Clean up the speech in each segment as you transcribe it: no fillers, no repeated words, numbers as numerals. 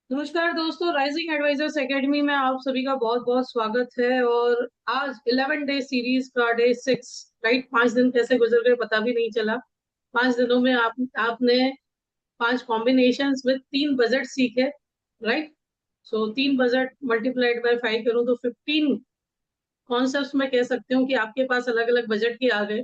नमस्कार दोस्तों, rising advisors academy में आप सभी का बहुत बहुत स्वागत है। और आज 11 डे सीरीज का डे 6। राइट, 5 दिन कैसे गुजर गए पता भी नहीं चला। 5 दिनों में आपने 5 कॉम्बिनेशंस विद 3 बजट सीखे। Right, so 3 budget multiplied by 5 करूं तो 15 कॉन्सेप्ट्स में कह सकती हूँ कि आपके पास अलग अलग बजट के आ गए,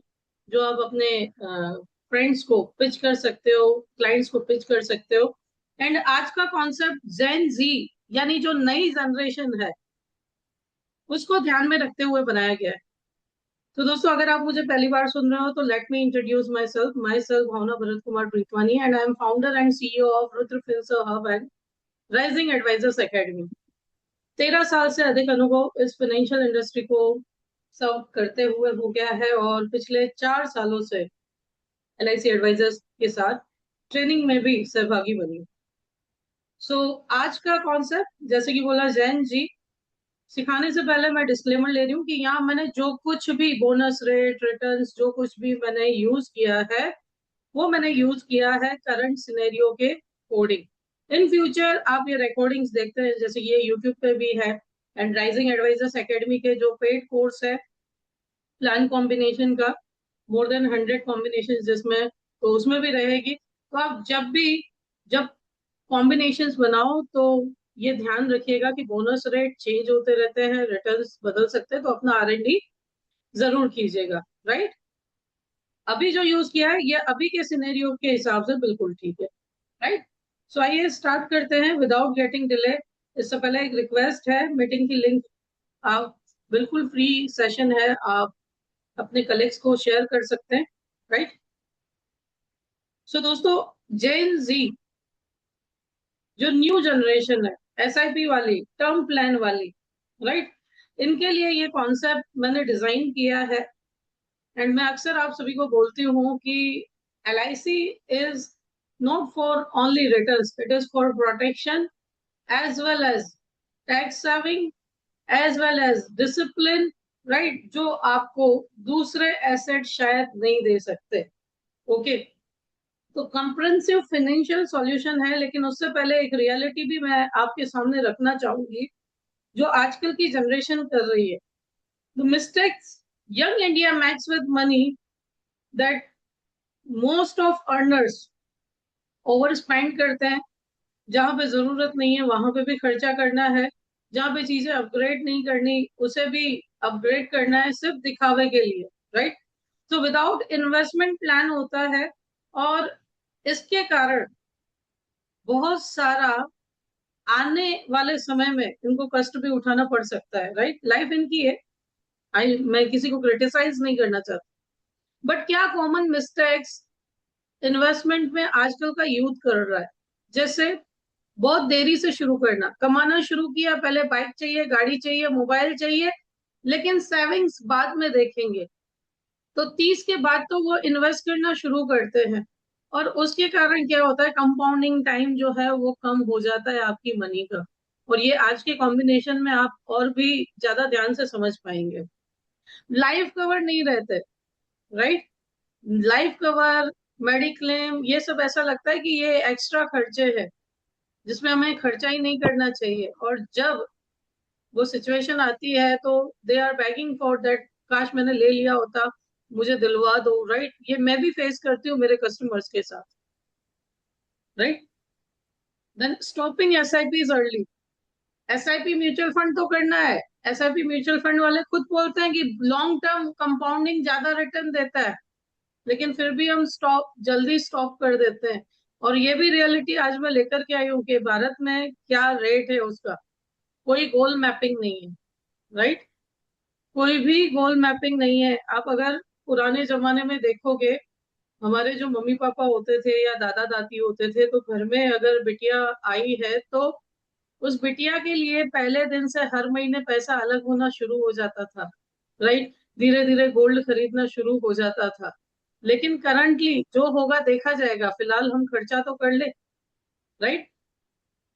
जो आप अपने फ्रेंड्स को पिच कर सकते हो, क्लाइंट्स को पिच कर सकते हो। एंड आज का कॉन्सेप्ट जेन जी, यानी जो नई जनरेशन है, उसको ध्यान में रखते हुए बनाया गया है। तो दोस्तों, अगर आप मुझे पहली बार सुन रहे हो तो let me introduce myself Bhavna Bharat Kumar Pritwani, and I am founder and CEO of Rudra finserv hub and rising advisors academy. 13 साल से अधिक अनुभव इस फाइनेंशियल इंडस्ट्री को सर्व करते हुए हो गया है, और पिछले 4 सालों से एलआईसी एडवाइजर्स के साथ ट्रेनिंग में भी सहभागी बनी। आज का कॉन्सेप्ट, जैसे कि बोला जैन जी, सिखाने से पहले मैं डिस्क्लेमर ले रही हूँ कि यहाँ मैंने जो कुछ भी बोनस रेट रिटर्न्स जो कुछ भी मैंने यूज किया है, वो मैंने यूज किया है करंट सिनेरियो के कोडिंग। इन फ्यूचर आप ये रिकॉर्डिंग्स देखते हैं, जैसे ये यूट्यूब पे भी है, एंड राइजिंग एडवाइजर्स एकेडमी के जो पेड कोर्स है प्लान कॉम्बिनेशन का, मोर देन 100 कॉम्बिनेशन जिसमें, तो उसमें भी रहेगी। तो आप जब कॉम्बिनेशंस बनाओ तो ये ध्यान रखिएगा कि बोनस रेट चेंज होते रहते हैं, रिटर्न्स बदल सकते हैं, तो अपना आर&डी जरूर कीजिएगा। राइट, अभी जो यूज किया है ये अभी के सिनेरियो के हिसाब से बिल्कुल ठीक है। राइट, सो आइए स्टार्ट करते हैं विदाउट गेटिंग डिले। इससे पहले एक रिक्वेस्ट है, मीटिंग की लिंक आप, बिल्कुल फ्री सेशन है, आप अपने कलीग्स को शेयर कर सकते हैं। राइट, सो दोस्तों, जेन जी जो न्यू जनरेशन है, एसआईपी वाली, टर्म प्लान वाली, राइट, इनके लिए ये कॉन्सेप्ट मैंने डिजाइन किया है। एंड मैं अक्सर आप सभी को बोलती हूँ कि LIC is not for only returns, it is for protection as well as tax saving as well as discipline. Right, जो आपको दूसरे एसेट शायद नहीं दे सकते। ओके, तो कंप्रेहेंसिव फाइनेंशियल सॉल्यूशन है, लेकिन उससे पहले एक रियलिटी भी मैं आपके सामने रखना चाहूंगी, जो आजकल की जनरेशन कर रही है। The mistakes young India makes with money, that most of earners over spend करते हैं। जहां पे जरूरत नहीं है वहां पे भी खर्चा करना है, जहां पे चीजें अपग्रेड नहीं करनी उसे भी अपग्रेड करना है, सिर्फ दिखावे के लिए। राइट, तो विदाउट इन्वेस्टमेंट प्लान होता है, और इसके कारण बहुत सारा आने वाले समय में इनको कष्ट भी उठाना पड़ सकता है। राइट, लाइफ इनकी है, मैं किसी को क्रिटिसाइज नहीं करना चाहता, बट क्या कॉमन मिस्टेक्स इन्वेस्टमेंट में आजकल का यूथ कर रहा है। जैसे बहुत देरी से शुरू करना, कमाना शुरू किया, पहले बाइक चाहिए, गाड़ी चाहिए, मोबाइल चाहिए, लेकिन सेविंग्स बाद में देखेंगे। तो 30 के बाद तो वो इन्वेस्ट करना शुरू करते हैं, और उसके कारण क्या होता है, कंपाउंडिंग टाइम जो है वो कम हो जाता है आपकी मनी का। और ये आज के कॉम्बिनेशन में आप और भी ज्यादा ध्यान से समझ पाएंगे। लाइफ कवर नहीं रहते। राइट, लाइफ कवर, मेडिक्लेम, ये सब ऐसा लगता है कि ये एक्स्ट्रा खर्चे हैं जिसमें हमें खर्चा ही नहीं करना चाहिए, और जब वो सिचुएशन आती है तो they are begging for that, काश मैंने ले लिया होता, मुझे दिलवा दो। राइट, ये मैं भी फेस करती हूँ मेरे कस्टमर्स के साथ। Right, then stopping SIP early. SIP mutual fund तो करना है, एसआईपी म्यूचुअल फंड वाले खुद बोलते हैं कि लॉन्ग टर्म कंपाउंडिंग ज्यादा रिटर्न देता है, लेकिन फिर भी हम जल्दी स्टॉप कर देते हैं। और ये भी रियलिटी आज मैं लेकर के आई हूँ कि भारत में क्या रेट है उसका, कोई गोल मैपिंग नहीं है। राइट, कोई भी गोल मैपिंग नहीं है। आप अगर पुराने जमाने में देखोगे, हमारे जो मम्मी पापा होते थे या दादा दादी होते थे, तो घर में अगर बिटिया आई है तो उस बिटिया के लिए पहले दिन से हर महीने पैसा अलग होना शुरू हो जाता था। राइट, धीरे धीरे गोल्ड खरीदना शुरू हो जाता था। लेकिन करंटली जो होगा देखा जाएगा, फिलहाल हम खर्चा तो कर ले। राइट,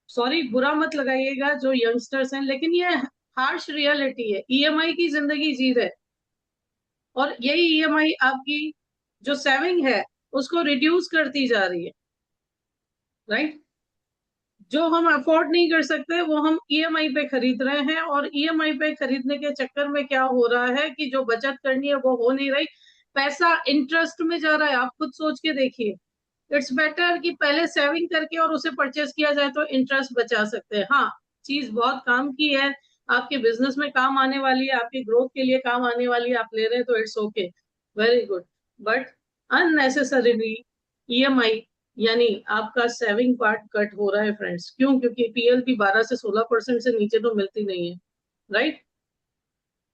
सॉरी बुरा मत लगाइएगा जो यंगस्टर्स हैं, लेकिन ये हार्श रियलिटी है, ईएमआई की जिंदगी जी रहे। और यही ईएमआई आपकी जो सेविंग है उसको रिड्यूस करती जा रही है। राइट, जो हम अफोर्ड नहीं कर सकते वो हम ईएमआई पे खरीद रहे हैं, और ईएमआई पे खरीदने के चक्कर में क्या हो रहा है कि जो बचत करनी है वो हो नहीं रही, पैसा इंटरेस्ट में जा रहा है। आप खुद सोच के देखिए, इट्स बेटर कि पहले सेविंग करके और उसे परचेस किया जाए तो इंटरेस्ट बचा सकते हैं। हाँ, चीज बहुत काम की है, आपके बिजनेस में काम आने वाली है, आपकी ग्रोथ के लिए काम आने वाली है, आप ले रहे हैं तो it's okay, very good. But unnecessarily EMI, यानी आपका सेविंग पार्ट कट हो रहा है फ्रेंड्स। क्यों? क्योंकि पीएलपी 12 से 16% से नीचे तो मिलती नहीं है, राइट।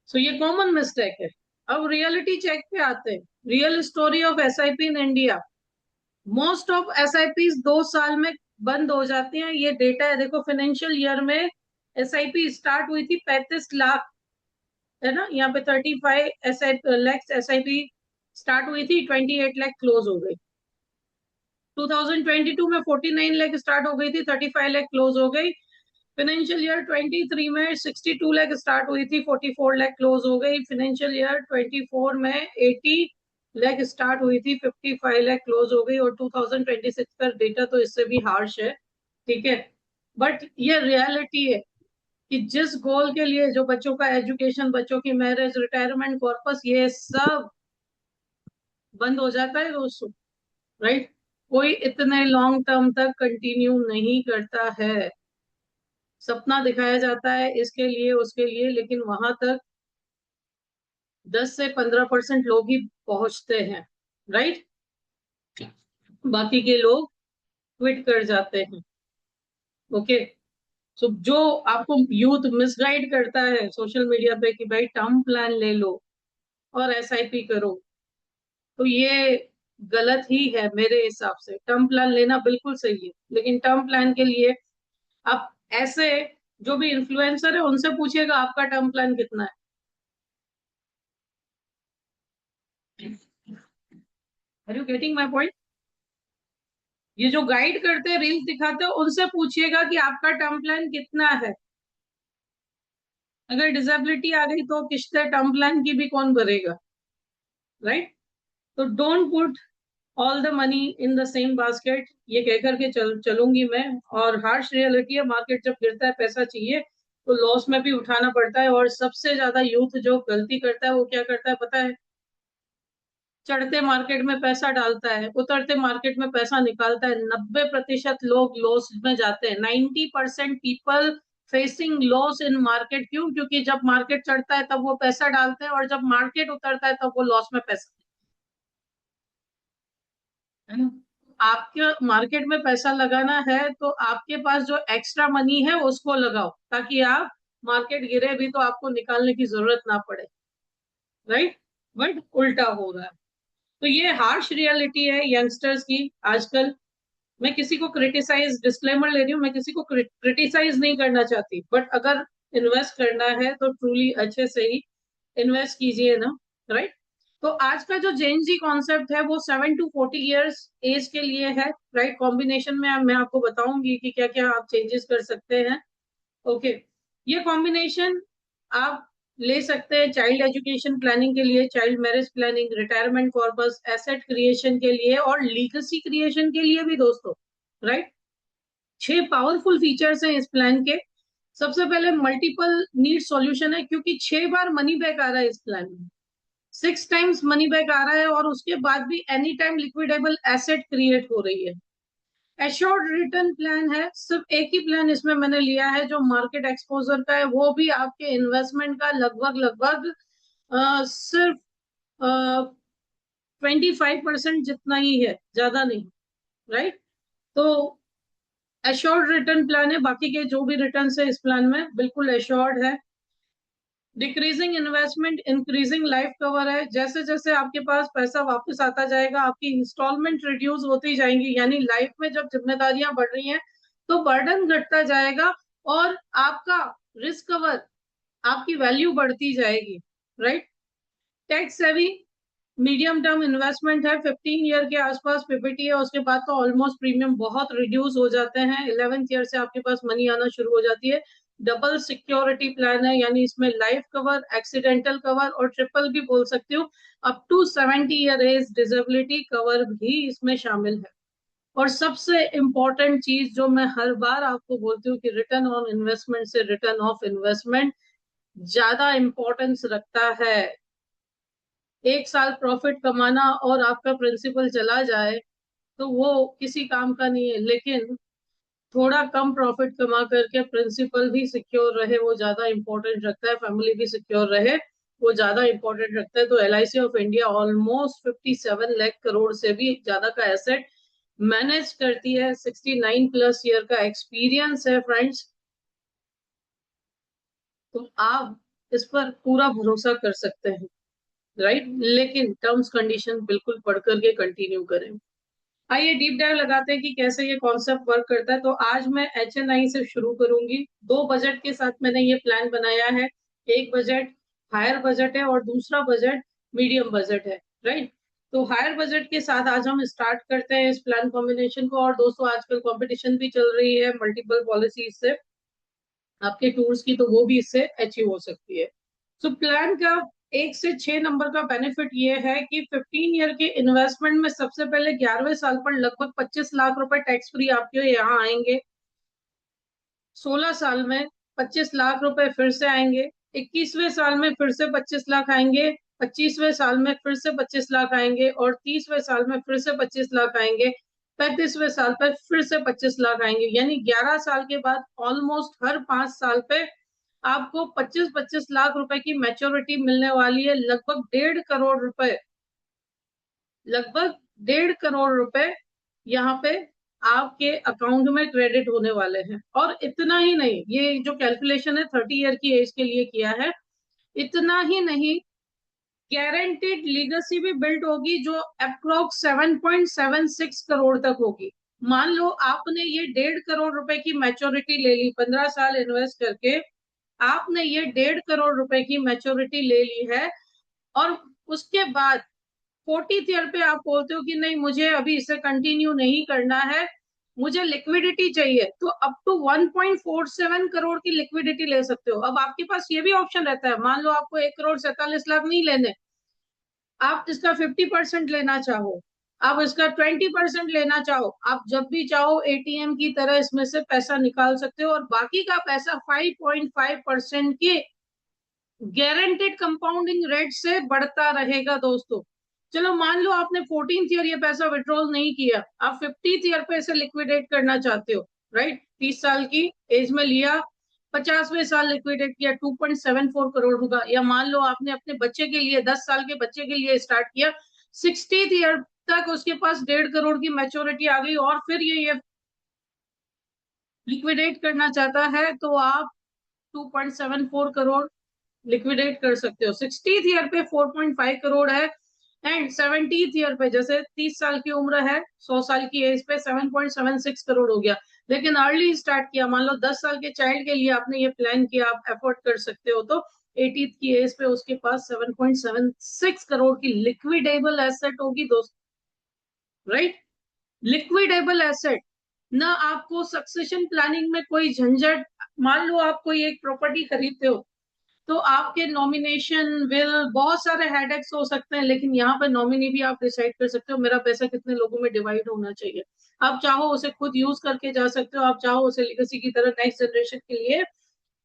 सो ये कॉमन मिस्टेक है। अब रियलिटी चेक पे आते हैं, real story of SIP in India. Most of SIP 2 साल में बंद हो जाती हैं, ये डेटा है। देखो फाइनेंशियल ईयर में एसआईपी स्टार्ट हुई थी 35 लाख, है ना, यहाँ पे 35 लैक्स एसआईपी स्टार्ट हुई थी, 28 लाख क्लोज हो गई। 2022 में 49 लाख स्टार्ट हो गई थी, 35 लाख क्लोज हो गई। फाइनेंशियल ईयर 23 में 62 लाख स्टार्ट हुई थी, 44 लाख क्लोज हो गई। फाइनेंशियल ईयर 24 में 80 लाख स्टार्ट हुई थी, 55 लाख क्लोज हो गई। और 2026 का डेटा तो इससे भी हार्श है, ठीक है। बट ये रियलिटी है कि जिस गोल के लिए, जो बच्चों का एजुकेशन, बच्चों की मैरिज, रिटायरमेंट कॉर्पस, ये सब बंद हो जाता है दोस्तों, राइट। कोई इतने लॉन्ग टर्म तक कंटिन्यू नहीं करता है। सपना दिखाया जाता है इसके लिए उसके लिए, लेकिन वहां तक 10 से 15% लोग ही पहुंचते हैं, राइट। बाकी के लोग क्विट कर जाते हैं, ओके। सो जो आपको यूथ मिसगाइड करता है सोशल मीडिया पे कि भाई टर्म प्लान ले लो और एसआईपी करो, तो ये गलत ही है मेरे हिसाब से। टर्म प्लान लेना बिल्कुल सही है, लेकिन टर्म प्लान के लिए आप ऐसे, जो भी इन्फ्लुएंसर है उनसे पूछिएगा आपका टर्म प्लान कितना है। Are you getting my point? ये जो गाइड करते हैं, रील्स दिखाते हैं, उनसे पूछिएगा कि आपका टर्म प्लान कितना है। अगर डिसेबिलिटी आ गई तो किस्तें टर्म प्लान की भी कौन भरेगा, राइट। तो don't put all the money in the same basket, ये कह करके चलूंगी मैं। और हार्श रियलिटी है, मार्केट जब गिरता है पैसा चाहिए तो लॉस में भी उठाना पड़ता है। और सबसे ज्यादा यूथ जो गलती करता है वो क्या करता है पता है? चढ़ते मार्केट में पैसा डालता है, उतरते मार्केट में पैसा निकालता है। 90% लोग लॉस में जाते हैं। 90% people facing loss in market. क्यों? क्योंकि जब मार्केट चढ़ता है तब वो पैसा डालते हैं, और जब मार्केट उतरता है तब वो लॉस में पैसा, है ना। आपके मार्केट में पैसा लगाना है तो आपके पास जो एक्स्ट्रा मनी है उसको लगाओ, ताकि आप मार्केट गिरे भी तो आपको निकालने की जरूरत ना पड़े, राइट। बट उल्टा हो रहा है। तो ये हार्श रियलिटी है यंगस्टर्स की आजकल। मैं किसी को क्रिटिसाइज, डिस्क्लेमर ले रही हूँ, मैं किसी को क्रिटिसाइज नहीं करना चाहती, बट अगर इन्वेस्ट करना है तो ट्रूली अच्छे से ही इन्वेस्ट कीजिए ना, राइट। तो आज का जो जेन जी कॉन्सेप्ट है वो 7 to 40 इयर्स एज के लिए है, राइट। कॉम्बिनेशन में मैं आपको बताऊंगी कि क्या क्या आप चेंजेस कर सकते हैं, ओके। ये कॉम्बिनेशन आप ले सकते हैं चाइल्ड एजुकेशन प्लानिंग के लिए, child marriage planning, retirement corpus, asset creation के लिए, और लीगेसी क्रिएशन के लिए भी दोस्तों, राइट। 6 पावरफुल फीचर्स हैं इस प्लान के। सबसे पहले मल्टीपल नीड सॉल्यूशन है, क्योंकि 6 बार मनी बैक आ रहा है इस प्लान में। 6 टाइम्स मनी बैक आ रहा है, और उसके बाद भी एनी टाइम लिक्विडेबल एसेट क्रिएट हो रही है। एश्योर्ड रिटर्न प्लान है, सिर्फ एक ही प्लान इसमें मैंने लिया है जो मार्केट एक्सपोजर का है, वो भी आपके इन्वेस्टमेंट का लगभग लगभग सिर्फ 25% जितना ही है, ज्यादा नहीं, राइट। तो एश्योर्ड रिटर्न प्लान है, बाकी के जो भी रिटर्न है इस प्लान में बिल्कुल एश्योर्ड है। Decreasing investment increasing life cover है, जैसे जैसे आपके पास पैसा वापस आता जाएगा आपकी इंस्टॉलमेंट रिड्यूस होती जाएंगी, यानी लाइफ में जब जिम्मेदारियां बढ़ रही हैं तो बर्डन घटता जाएगा, और आपका रिस्क कवर, आपकी वैल्यू बढ़ती जाएगी, राइट। टैक्स सेवी मीडियम टर्म इन्वेस्टमेंट है, 15 ईयर के आसपास पीपीटी है, उसके बाद तो ऑलमोस्ट प्रीमियम बहुत रिड्यूस हो जाते हैं। 11th ईयर से आपके पास मनी आना शुरू हो जाती है। डबल सिक्योरिटी प्लान है, यानी इसमें लाइफ कवर, एक्सीडेंटल कवर, और ट्रिपल भी बोल सकती हूँ, up to 70 year age disability cover भी इसमें शामिल है, और सबसे इम्पोर्टेंट चीज जो मैं हर बार आपको बोलती हूँ कि रिटर्न ऑन इन्वेस्टमेंट से रिटर्न ऑफ इन्वेस्टमेंट ज्यादा इम्पोर्टेंस रखता है। एक साल प्रॉफिट कमाना और आपका प्रिंसिपल चला जाए तो वो किसी काम का नहीं है, लेकिन थोड़ा कम प्रॉफिट कमा करके प्रिंसिपल भी सिक्योर रहे वो ज्यादा इंपॉर्टेंट रखता है, फैमिली भी सिक्योर रहे वो ज्यादा इंपॉर्टेंट रखता है। तो LIC of India almost 57 lakh crore से भी ज्यादा का एसेट मैनेज करती है। 69+ ईयर का एक्सपीरियंस है फ्रेंड्स, तो आप इस पर पूरा भरोसा कर सकते हैं, राइट। लेकिन टर्म्स कंडीशन बिल्कुल पढ़ करके कंटिन्यू करें। आइए डीप डाइव लगाते हैं कि कैसे ये कॉन्सेप्ट वर्क करता है। तो आज मैं HNI से शुरू करूंगी। दो बजट के साथ मैंने ये प्लान बनाया है। एक बजट हायर बजट है और दूसरा बजट मीडियम बजट है, राइट। तो हायर बजट के साथ आज हम स्टार्ट करते हैं इस प्लान कॉम्बिनेशन को। और दोस्तों आजकल कंपटीशन भी चल रही है मल्टीपल पॉलिसीज से, आपके टूर्स की, तो वो भी इससे अचीव हो सकती है। तो प्लान का 1 से 6 नंबर का बेनिफिट ये है कि 15 ईयर के इन्वेस्टमेंट में सबसे पहले 11वें साल पर लगभग 25 लाख रुपए टैक्स फ्री आपके यहाँ आएंगे। 16 साल में 25 लाख रुपए फिर से आएंगे। 21वें साल में फिर से 25 लाख आएंगे। 25वें साल में फिर से 25 लाख आएंगे और 30वें साल में फिर से 25 लाख आएंगे। 35वें साल पर फिर से 25 लाख आएंगे। यानी 11 साल के बाद ऑलमोस्ट हर 5 साल पे आपको 25-25 लाख रुपए की मैच्योरिटी मिलने वाली है। लगभग 1.5 करोड़ रुपए यहाँ पे आपके अकाउंट में क्रेडिट होने वाले हैं। और इतना ही नहीं, ये जो कैलकुलेशन है 30 ईयर की एज के लिए किया है। इतना ही नहीं, गारंटीड लीगेसी भी बिल्ड होगी जो अप्रोक्स 7.76 करोड़ तक होगी। मान लो आपने ये 1.5 करोड़ रुपए की मैच्योरिटी ले ली, 15 साल इन्वेस्ट करके आपने ये 1.5 करोड़ रुपए की मैच्योरिटी ले ली है। और उसके बाद 40th ईयर पे आप बोलते हो कि नहीं मुझे अभी इसे कंटिन्यू नहीं करना है, मुझे लिक्विडिटी चाहिए, तो अप टू 1.47 करोड़ की लिक्विडिटी ले सकते हो। अब आपके पास ये भी ऑप्शन रहता है, मान लो आपको 1 करोड़ 47 लाख नहीं लेने, आप इसका 50% लेना चाहो, आप इसका 20% लेना चाहो, आप जब भी चाहो ATM की तरह इसमें से पैसा निकाल सकते हो। और बाकी का पैसा 5.5% के गारंटेड कंपाउंडिंग रेट से बढ़ता रहेगा दोस्तों। चलो मान लो आपने 14th ईयर ये पैसा विड्रॉल नहीं किया, आप 50th ईयर पे इसे लिक्विडेट करना चाहते हो, राइट। 30 साल की एज में लिया, 50वें साल लिक्विडेट किया, 2.74 करोड़ होगा। या मान लो आपने अपने बच्चे के लिए 10 साल के बच्चे के लिए स्टार्ट किया, 60th ईयर तक उसके पास 1.5 करोड़ की मैच्योरिटी आ गई और फिर ये लिक्विडेट करना चाहता है तो आप 2.74 करोड़ लिक्विडेट कर सकते हो। 60th ईयर पे 4.5 करोड़ है एंड 70th ईयर पे, जैसे 30 साल की उम्र है, 100 साल की एज पे 7.76 करोड़ हो गया। लेकिन अर्ली स्टार्ट किया, मान लो 10 साल के चाइल्ड के लिए आपने ये प्लान किया, आप एफोर्ड कर सकते हो, तो 80th की एज पे उसके पास 7.76 करोड़ की लिक्विडेबल एसेट होगी दोस्त, राइट। लिक्विडेबल एसेट, ना आपको सक्सेशन प्लानिंग में कोई झंझट। मान लो आप कोई एक प्रॉपर्टी खरीदते हो तो आपके नॉमिनेशन विल बहुत सारे हेडेक्स हो सकते हैं, लेकिन यहाँ पर नॉमिनी भी आप डिसाइड कर सकते हो मेरा पैसा कितने लोगों में डिवाइड होना चाहिए। आप चाहो उसे खुद यूज करके जा सकते हो, आप चाहो उसे लिगेसी की तरह नेक्स्ट जनरेशन के लिए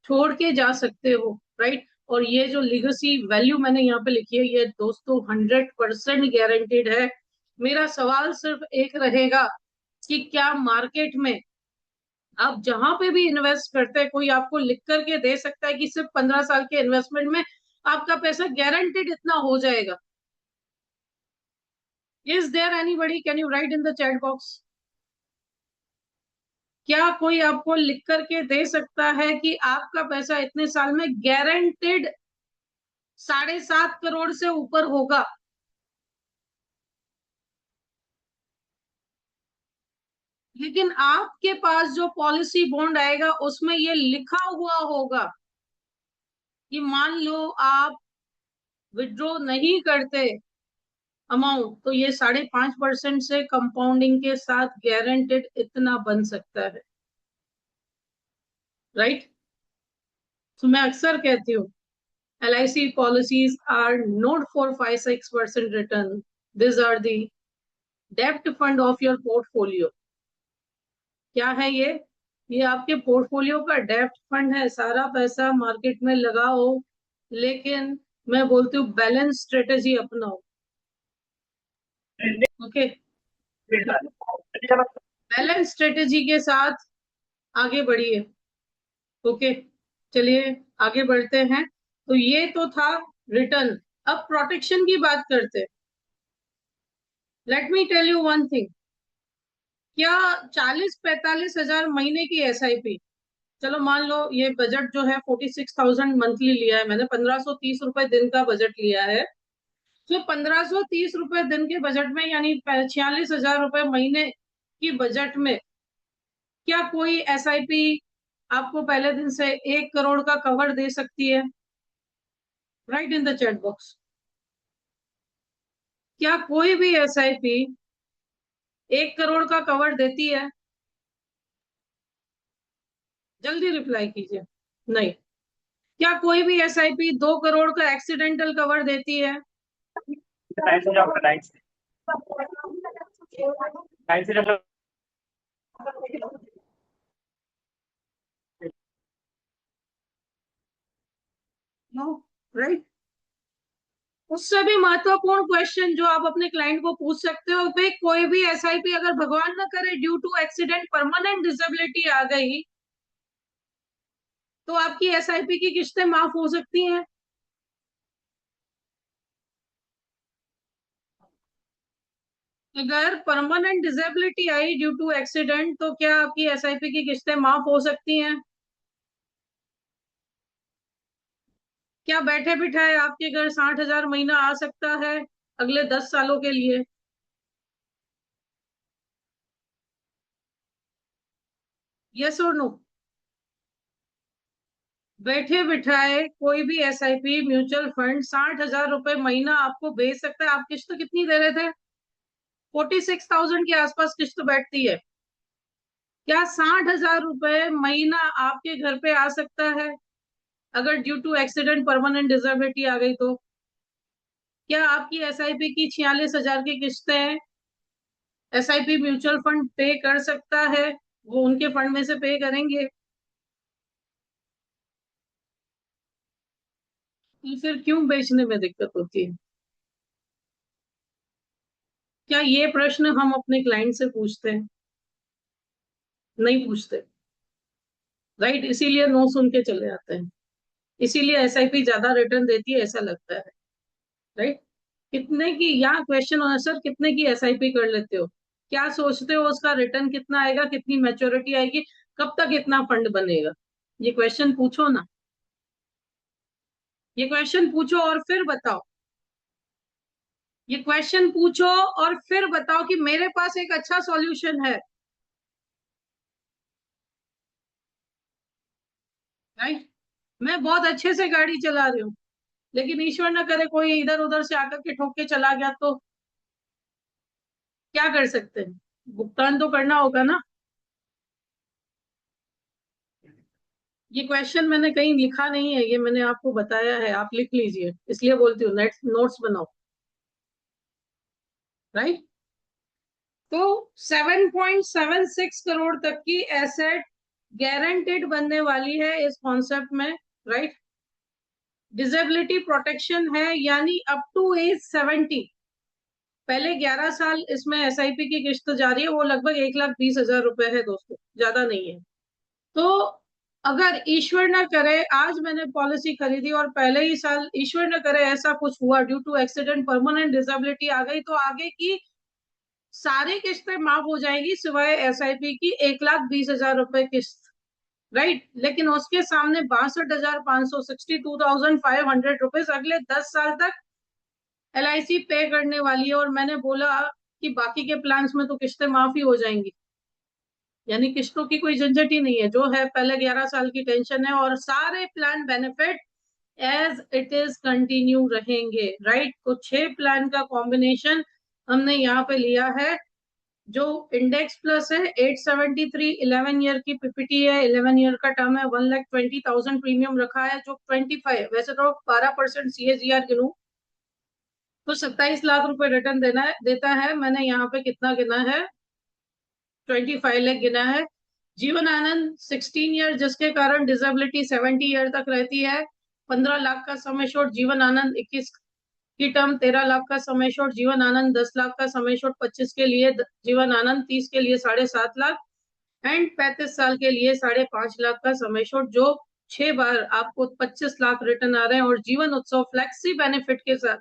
छोड़ के जा सकते हो, राइट। और ये जो लिगेसी वैल्यू मैंने यहाँ पे लिखी है ये दोस्तों 100% गारंटेड है। मेरा सवाल सिर्फ एक रहेगा कि क्या मार्केट में आप जहां पे भी इन्वेस्ट करते हैं कोई आपको लिख करके दे सकता है कि सिर्फ 15 साल के इन्वेस्टमेंट में आपका पैसा गारंटेड इतना हो जाएगा? Is there anybody, can you write in the chat box? क्या कोई आपको लिख करके दे सकता है कि आपका पैसा इतने साल में गारंटेड 7.5 करोड़ से ऊपर होगा? लेकिन आपके पास जो पॉलिसी बॉन्ड आएगा उसमें ये लिखा हुआ होगा कि मान लो आप विड्रॉ नहीं करते अमाउंट तो ये 5.5% से कंपाउंडिंग के साथ गारंटेड इतना बन सकता है, राइट। तो मैं अक्सर कहती हूँ LIC policies are not for 5-6% return, this are the डेप्ट फंड ऑफ योर पोर्टफोलियो। क्या है ये आपके पोर्टफोलियो का डेप्थ फंड है, सारा पैसा मार्केट में लगाओ, लेकिन मैं बोलती हूँ बैलेंस स्ट्रेटेजी अपनाओ। ओके, बैलेंस स्ट्रेटेजी के साथ आगे बढ़िए। ओके, चलिए आगे बढ़ते हैं। तो ये तो था रिटर्न। अब प्रोटेक्शन की बात करते हैं। Let me tell you one thing. क्या 40-45 हजार महीने की एसआईपी, चलो मान लो ये बजट जो है 46,000 मंथली लिया है मैंने, 1,530 रुपए दिन का बजट लिया है। तो 1,530 रुपए दिन के बजट में यानी 46,000 रुपए महीने की बजट में क्या कोई एसआईपी आपको पहले दिन से 1 करोड़ का कवर दे सकती है? Right in the chat box. क्या कोई भी एसआईपी 1 करोड़ का कवर देती है? जल्दी रिप्लाई कीजिए। नहीं। क्या कोई भी एसआईपी 2 करोड़ का एक्सीडेंटल कवर देती है? टाइम से जाओ, टाइम से जाओ। नो। राइट। उससे भी महत्वपूर्ण क्वेश्चन जो आप अपने क्लाइंट को पूछ सकते हो, भाई कोई भी एसआईपी अगर भगवान ना करे due to accident permanent disability आ गई, तो आपकी एसआईपी की किस्तें माफ हो सकती हैं? अगर परमानेंट डिसेबिलिटी आई ड्यू टू एक्सीडेंट, तो क्या आपकी एसआईपी की किस्तें माफ हो सकती हैं? क्या बैठे बिठाए आपके घर 60,000 महीना आ सकता है अगले 10 सालों के लिए? यस और नो? बैठे बिठाए कोई भी एसआईपी म्यूचुअल फंड 60,000 रुपए महीना आपको भेज सकता है। आप किस्त कितनी दे रहे थे? 46,000 के आसपास किस्त बैठती है। क्या 60,000 रुपए महीना आपके घर पे आ सकता है अगर due to accident permanent disability आ गई तो? क्या आपकी एसआईपी की 46,000 की किस्तें एसआईपी म्यूचुअल फंड पे कर सकता है? वो उनके फंड में से पे करेंगे? तो फिर क्यों बेचने में दिक्कत होती है? क्या ये प्रश्न हम अपने क्लाइंट से पूछते हैं? नहीं पूछते। राइट, इसीलिए नो सुन के चले आते हैं। इसीलिए एसआईपी ज्यादा रिटर्न देती है ऐसा लगता है। राइट। कितने की, यहाँ क्वेश्चन होना सर कितने की एसआईपी कर लेते हो, क्या सोचते हो उसका रिटर्न कितना आएगा, कितनी मैच्योरिटी आएगी, कब तक इतना फंड बनेगा? ये क्वेश्चन पूछो ना। ये क्वेश्चन पूछो और फिर बताओ। ये क्वेश्चन पूछो और फिर बताओ कि मेरे पास एक अच्छा सॉल्यूशन है। राइट। मैं बहुत अच्छे से गाड़ी चला रही हूँ, लेकिन ईश्वर ना करे कोई इधर उधर से आकर के ठोक के चला गया तो क्या कर सकते हैं? भुगतान तो करना होगा ना। ये क्वेश्चन मैंने कहीं लिखा नहीं है, ये मैंने आपको बताया है, आप लिख लीजिए, इसलिए बोलती हूँ नेट नोट्स बनाओ। राइट। तो 7.76 करोड़ तक की एसेट गारंटेड बनने वाली है इस कॉन्सेप्ट में। राइट। डिसेबिलिटी प्रोटेक्शन है, यानी अप टू एज 70। पहले 11 साल इसमें एसआईपी की किस्त जा रही है, वो लगभग 1,20,000 रुपए है दोस्तों, ज्यादा नहीं है। तो अगर ईश्वर न करे आज मैंने पॉलिसी खरीदी और पहले ही साल ईश्वर न करे ऐसा कुछ हुआ, due to accident permanent disability आ गई, तो आगे की सारी किस्तें माफ हो जाएगी सिवाय एसआईपी की 1,20,000 रुपए किस्त। राइट। लेकिन उसके सामने 62,500 62,500 रुपीज अगले 10 साल तक एलआईसी पे करने वाली है। और मैंने बोला कि बाकी के प्लान्स में तो किस्तें माफ ही हो जाएंगी, यानी किस्तों की कोई झंझट ही नहीं है, जो है पहले 11 साल की टेंशन है, और सारे plan benefit as it is continue रहेंगे। राइट। तो 6 प्लान का कॉम्बिनेशन हमने यहाँ पे लिया है। जो इंडेक्स प्लस है 873, 11 ईयर की पीपीटी है, 11 ईयर का टर्म है, 1,20,000 प्रीमियम रखा है, जो 25 वैसे तो 12% सीएजीआर गिनू तो 27 लाख रुपए रिटर्न देता है। मैंने यहाँ पे कितना गिना है? 25 लाख गिना है। जीवन आनंद 16 ईयर, जिसके कारण डिसेबिलिटी 70 ईयर तक रहती है, 15 लाख का सम एश्योर्ड। जीवन आनंद 21 की टर्म 13 लाख का सम एश्योर्ड। जीवन आनंद 10 लाख का सम एश्योर्ड 25 के लिए, जीवन आनंद 30 के लिए 7.5 लाख, एंड 35 साल के लिए 5.5 लाख का सम एश्योर्ड, जो 6 बार आपको 25 लाख रिटर्न आ रहे हैं। और जीवन उत्सव फ्लेक्सी बेनिफिट के साथ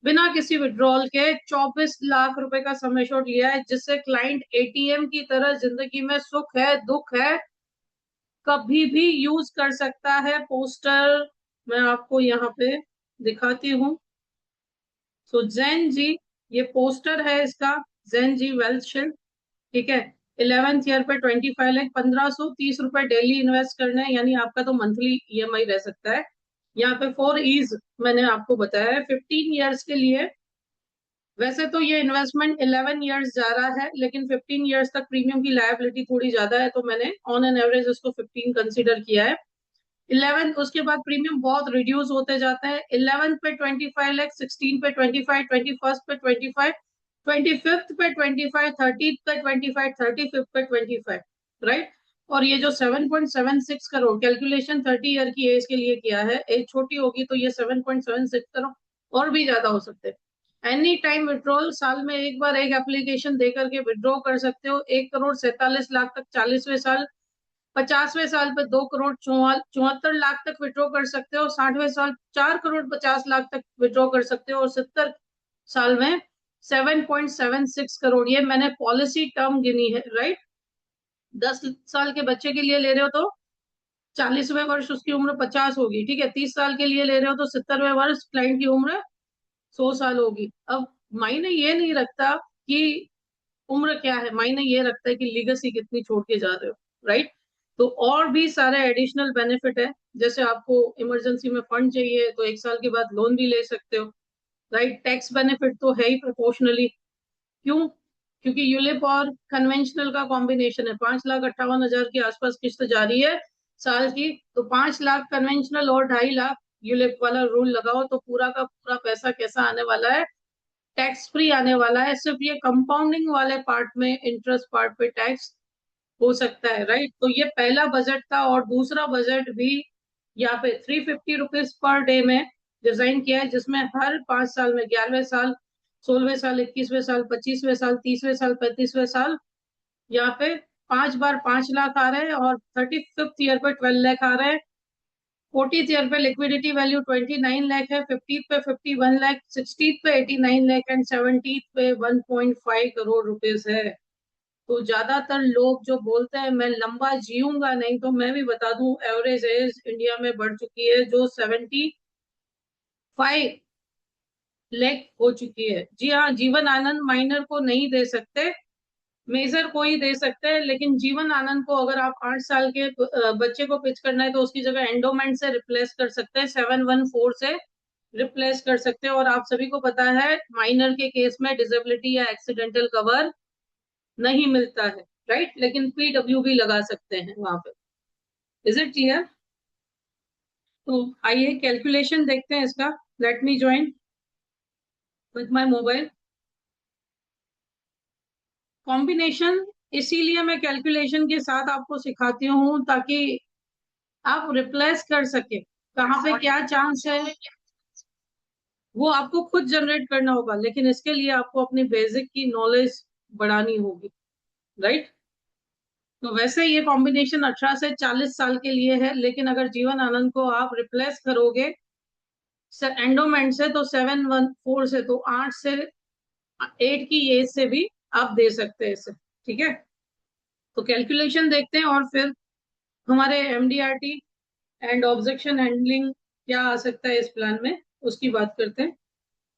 बिना किसी विड्रॉल के 24 लाख रुपए का सम एश्योर्ड लिया है, जिससे क्लाइंट एटीएम की तरह जिंदगी में सुख है दुख है कभी भी यूज कर सकता है। पोस्टर मैं आपको यहाँ पे दिखाती हूँ। सो जैन जी, ये पोस्टर है इसका, जैन जी वेल्थ शील्ड, ठीक है। 11th ईयर पे 25 लाख, 1530 रुपए डेली इन्वेस्ट करना है, यानी आपका तो मंथली ईएमआई रह सकता है। यहाँ पे 4 E's मैंने आपको बताया है 15 ईयर्स के लिए। वैसे तो ये इन्वेस्टमेंट 11 ईयर्स जा रहा है, लेकिन 15 ईयर्स तक प्रीमियम की लायबिलिटी थोड़ी ज्यादा है, तो मैंने ऑन एन एवरेज इसको 15 कंसीडर किया है। 11 उसके बाद प्रीमियम बहुत रिड्यूस होते जाता है। 11 पे 25 लाख, 16 पे 25, 21 पे 25, 25 पे 25, 30 पे 25, 35 पे 25, राइट। और ये जो 7.76 करोड़ कैलकुलेशन 30 ईयर की एज के लिए किया है, एज छोटी होगी तो ये 7.76 करोड़ और भी ज्यादा हो सकते हैं। एनी टाइम विड्रॉल, साल में एक बार एक एप्लीकेशन दे करके विड्रॉ कर सकते हो। 1 करोड़ 47 लाख तक 40वें साल, 50वें साल पे 2 करोड़ 74 लाख तक विड्रॉ कर सकते हो। 60वें साल 4 करोड़ 50 लाख तक विड्रॉ कर सकते हो। और 70 साल में 7.76 करोड़। ये मैंने पॉलिसी टर्म गिनी है, राइट। 10 साल के बच्चे के लिए ले रहे हो तो 40वें वर्ष उसकी उम्र 50 होगी, ठीक है। 30 साल के लिए ले रहे हो तो 70वें वर्ष क्लाइंट की उम्र 100 साल होगी। अब मायने ये नहीं रखता कि उम्र क्या है, मायने ये रखता है कि लीगेसी कितनी छोड़ के जा रहे हो, राइट। तो और भी सारे एडिशनल बेनिफिट है, जैसे आपको इमरजेंसी में फंड चाहिए तो 1 साल के बाद लोन भी ले सकते हो, राइट। टैक्स बेनिफिट तो है ही प्रोपोर्शनली। क्यों? क्योंकि यूलिप और कन्वेंशनल का कॉम्बिनेशन है। 5,58,000 के आसपास किस्त जा रही है साल की, तो 5 लाख कन्वेंशनल और 2.5 लाख यूलिप वाला रूल लगाओ तो पूरा का पूरा पैसा कैसा आने वाला है, टैक्स फ्री आने वाला है। सिर्फ ये कंपाउंडिंग वाले पार्ट में, इंटरेस्ट पार्ट पे टैक्स हो सकता है, राइट। तो ये पहला बजट था। और दूसरा बजट भी यहाँ पे 350 रुपीज पर डे में डिजाइन किया है, जिसमें हर 5 साल में, 11वें साल, 16वें साल, 21वें साल, 25वें साल, 30वें साल, 35वें साल, यहाँ पे 5 बार 5 लाख आ रहे हैं। और 35th ईयर पे 12 लाख आ रहे हैं। 40th ईयर पे लिक्विडिटी वैल्यू 29 लाख है। 50th पे 51 लाख, 60th पे 89 लाख, एंड 70th पे 1.5 करोड़ रुपीज है। तो ज्यादातर लोग जो बोलते हैं मैं लंबा जीऊंगा नहीं, तो मैं भी बता दूं एवरेज एज इंडिया में बढ़ चुकी है, जो 75 लाख हो चुकी है। जी हाँ, जीवन आनंद माइनर को नहीं दे सकते, मेजर को ही दे सकते हैं। लेकिन जीवन आनंद को अगर आप 8 साल के बच्चे को पिच करना है तो उसकी जगह एंडोमेंट से रिप्लेस कर सकते हैं, 714 से रिप्लेस कर सकते हैं। और आप सभी को पता है माइनर के केस में डिसेबिलिटी या एक्सीडेंटल कवर नहीं मिलता है, राइट। लेकिन पीडब्ल्यूबी लगा सकते हैं वहां पे। Is it clear? तो आइए कैलकुलेशन देखते हैं इसका। Let me join with my mobile combination. इसीलिए मैं कैलकुलेशन के साथ आपको सिखाती हूँ, ताकि आप रिप्लेस कर सके। कहाँ पे क्या चांस है वो आपको खुद जनरेट करना होगा, लेकिन इसके लिए आपको अपनी बेसिक की नॉलेज बढ़ानी होगी, राइट। तो वैसे ये कॉम्बिनेशन 18 से 40 साल के लिए है, लेकिन अगर जीवन आनंद को आप रिप्लेस करोगे एंडोमेंट से तो 714 से, तो 8 की एज से भी आप दे सकते हैं इसे, ठीक है। तो कैलकुलेशन देखते हैं और फिर हमारे एमडीआरटी एंड ऑब्जेक्शन हैंडलिंग क्या आ सकता है इस प्लान में, उसकी बात करते हैं।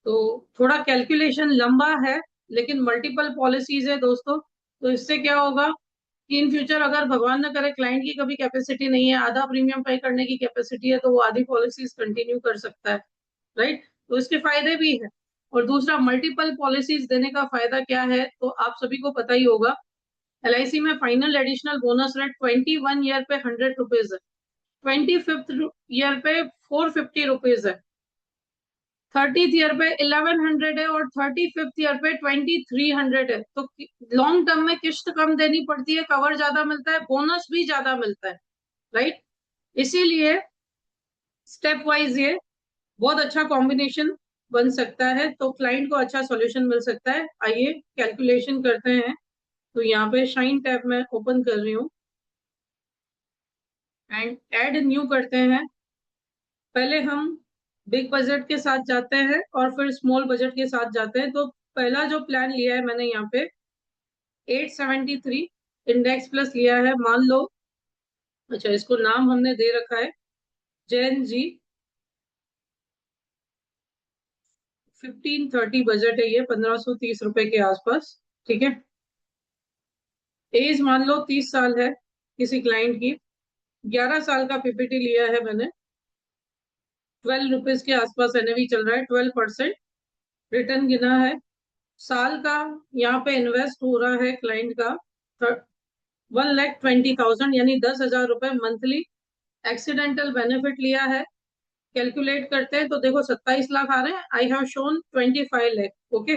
तो थोड़ा कैलकुलेशन लंबा है, लेकिन मल्टीपल पॉलिसीज है दोस्तों। तो इससे क्या होगा कि इन फ्यूचर अगर भगवान न करे क्लाइंट की कभी कैपेसिटी नहीं है, आधा प्रीमियम पे करने की कैपेसिटी है, तो वो आधी पॉलिसीज कंटिन्यू कर सकता है, राइट। तो इसके फायदे भी है। और दूसरा, मल्टीपल पॉलिसीज देने का फायदा क्या है, तो आप सभी को पता ही होगा। एलआईसी में final additional bonus rate 21 year पे 100 रुपीज है, 25th ईयर पे 450 रुपीज है, 30th ईयर पे 1100 है और 35th ईयर पे 2300 है। तो लॉन्ग टर्म में किस्त कम देनी पड़ती है, कवर ज्यादा मिलता है, बोनस भी ज्यादा मिलता है, राइट। इसीलिए स्टेप वाइज ये बहुत अच्छा कॉम्बिनेशन बन सकता है, तो क्लाइंट को अच्छा सॉल्यूशन मिल सकता है। आइए कैलकुलेशन करते हैं। तो यहाँ पे शाइन टैब में ओपन कर रही हूँ एंड ऐड न्यू करते हैं। पहले हम बिग बजट के साथ जाते हैं और फिर स्मॉल बजट के साथ जाते हैं। तो पहला जो प्लान लिया है मैंने यहाँ पे 873 इंडेक्स प्लस लिया है, मान लो। अच्छा, इसको नाम हमने दे रखा है जैन जी। 1530 बजट है ये, 1530 रुपए के आसपास, ठीक है। एज मान लो 30 साल है किसी क्लाइंट की। 11 साल का पीपीटी लिया है मैंने। 12 रुपीज के आसपास एनएवी चल रहा है, 12% रिटर्न गिना है। साल का यहाँ पे इन्वेस्ट हो रहा है क्लाइंट का 1,20,000 यानी 10,000 रुपए मंथली। एक्सीडेंटल बेनिफिट लिया है, कैलकुलेट करते हैं तो देखो 27 लाख आ रहे हैं। I have shown 25 lakh. Okay,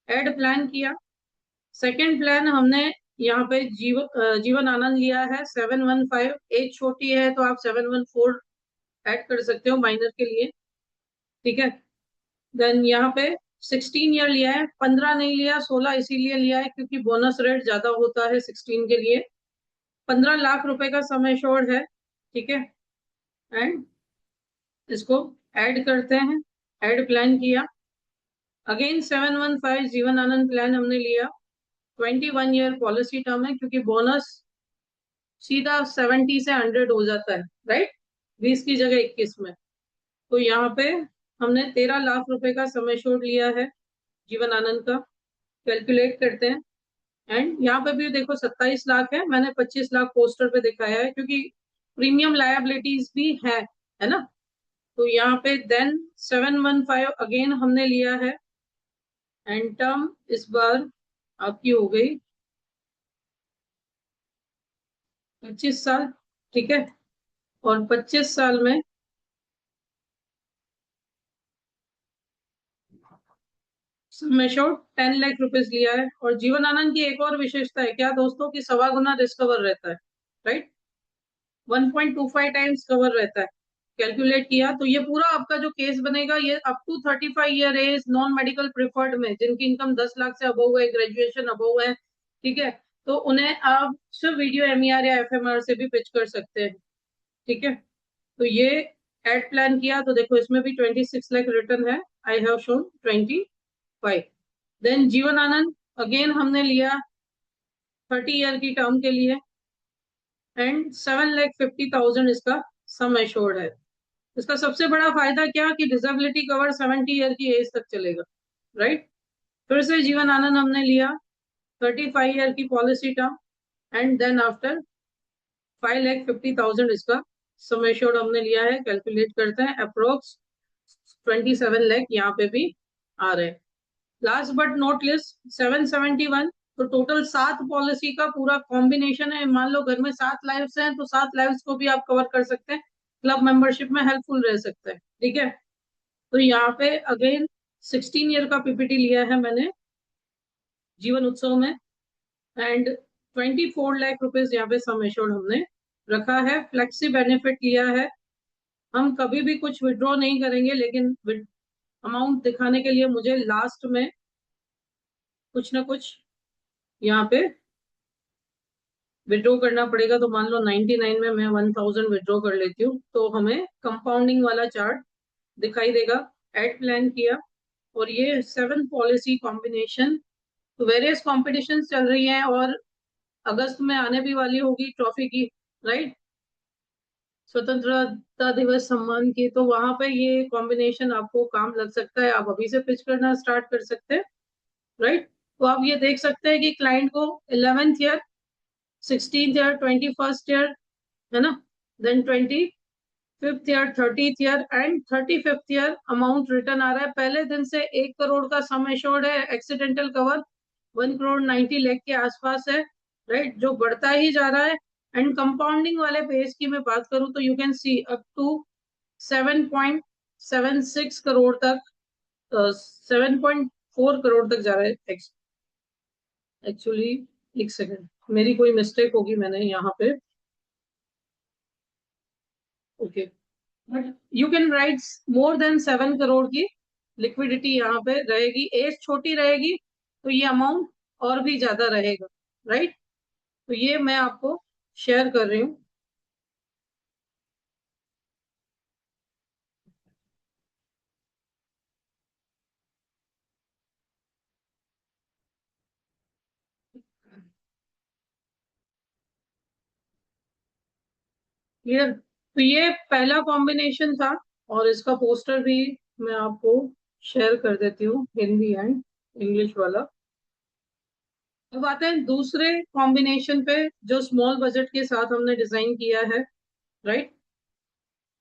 add plan किया। सेकंड प्लान हमने यहाँ पे जीवन आनंद लिया है 715। एज छोटी है तो आप 714 ऐड कर सकते हो माइनर के लिए, ठीक है। देन यहाँ पे 16 ईयर लिया है, 15 नहीं लिया, 16 इसीलिए लिया है क्योंकि बोनस रेट ज्यादा होता है 16 के लिए। 15 लाख रुपए का सम एश्योर्ड है, ठीक है। एंड इसको ऐड करते हैं, ऐड प्लान किया। अगेन 715 जीवन आनंद प्लान हमने लिया। 21 ईयर पॉलिसी टर्म है क्योंकि बोनस सीधा 70 से 100 हो जाता है, राइट, 20 की जगह 21 में। तो यहाँ पे हमने 13 लाख रुपए का सम एश्योर्ड लिया है जीवन आनंद का। कैलकुलेट करते हैं एंड यहाँ पे भी देखो 27 लाख है, मैंने 25 लाख पोस्टर पे दिखाया है क्योंकि प्रीमियम लायबिलिटीज भी है ना। तो यहाँ पे देन 715 अगेन हमने लिया है एंड टर्म इस बार आपकी हो गई 25 साल, ठीक है। और 25 साल में मेश्योर्ड 10 लाख रुपीज लिया है। और जीवन आनंद की एक और विशेषता है क्या दोस्तों, की 1.25 गुना डिस्कवर रहता है, राइट। 1.25 टाइम्स कवर रहता है। कैलकुलेट किया तो ये पूरा आपका जो केस बनेगा ये up to 35 year age non medical preferred में जिनकी इनकम 10 लाख से अबव है, ग्रेजुएशन अबव है, ठीक है। तो उन्हें आप सिर्फ वीडियो एमईआर या एफएमआर से भी पिच कर सकते हैं, ठीक है। तो ये एड प्लान किया तो देखो इसमें भी 26 लाख रिटर्न है। आई have shown 25। Then Jeevan Anand again हमने लिया 30 ईयर की टर्म के लिए एंड 7,50,000 इसका सम एश्योर्ड है। इसका सबसे बड़ा फायदा क्या कि डिसेबिलिटी कवर 70 ईयर की एज तक चलेगा, राइट। फिर से जीवन आनंद हमने लिया 35 ईयर की policy term and then after 5,50,000 इसका सम एश्योर्ड हमने लिया है। कैलकुलेट करते हैं, अप्रोक्स 27 लाख यहाँ पे भी आ रहे हैं। Last but not list 771। तो टोटल 7 पॉलिसी का पूरा कॉम्बिनेशन है। मान लो घर में 7 लाइव्स हैं तो 7 लाइव्स को भी आप कवर कर सकते हैं, क्लब मेंबरशिप में हेल्पफुल रह सकता है, ठीक है। तो यहाँ पे अगेन 16 ईयर का पीपीटी लिया है मैंने जीवन उत्सव में एंड 24 लाख रुपीज यहाँ पे सम एश्योर्ड हमने रखा है। फ्लेक्सी बेनिफिट लिया है, हम कभी भी कुछ विड्रॉ नहीं करेंगे लेकिन अमाउंट दिखाने के लिए मुझे लास्ट में कुछ ना कुछ यहाँ पे विड्रॉ करना पड़ेगा। तो मान लो 99 में मैं 1000 विड्रॉ कर लेती हूँ तो हमें कंपाउंडिंग वाला चार्ट दिखाई देगा। एड प्लान किया और ये 7 पॉलिसी कॉम्बिनेशन। तो वेरियस कॉम्पिटिशन चल रही हैं और अगस्त में आने भी वाली होगी ट्रॉफी की, राइट, स्वतंत्रता दिवस सम्मान की। तो वहां पे ये कॉम्बिनेशन आपको काम लग सकता है, आप अभी से पिच करना स्टार्ट कर सकते हैं, राइट। तो आप ये देख सकते हैं कि क्लाइंट को 11th year, 16th year, 21st year, है ना, then 25th year, 30th year and 35th year amount return आ रहा है। पहले दिन से 1 करोड़ का सम एश्योर्ड है। एक्सीडेंटल कवर 1,90,00,000 के आसपास है, राइट, जो बढ़ता ही जा रहा है। एंड कंपाउंडिंग वाले पेज की मैं बात करूं तो you can see up to 7.76 crore तक 7.4 करोड़ तक जा रहा है एक्चुअली। एक सेकेंड, मेरी कोई मिस्टेक होगी, मैंने यहाँ पे, okay, but you can write more than 7 crore की लिक्विडिटी यहाँ पे रहेगी। एज छोटी रहेगी तो ये अमाउंट और भी ज्यादा रहेगा, राइट। तो ये मैं आपको शेयर कर रही हूँ। क्लियर। तो ये पहला कॉम्बिनेशन था, और इसका पोस्टर भी मैं आपको शेयर कर देती हूँ, हिंदी एंड इंग्लिश वाला। अब आते हैं दूसरे कॉम्बिनेशन पे, जो स्मॉल बजट के साथ हमने डिजाइन किया है, राइट।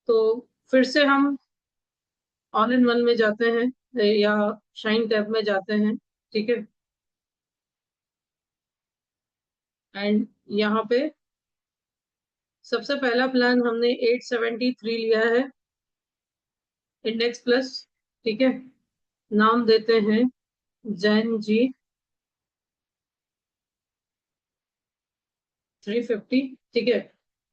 तो फिर से हम ऑल इन वन में जाते हैं या शाइन टैब में जाते हैं, ठीक है। एंड यहाँ पे सबसे पहला प्लान हमने 873 लिया है, इंडेक्स प्लस, ठीक है। नाम देते हैं जैन जी 350, ठीक है।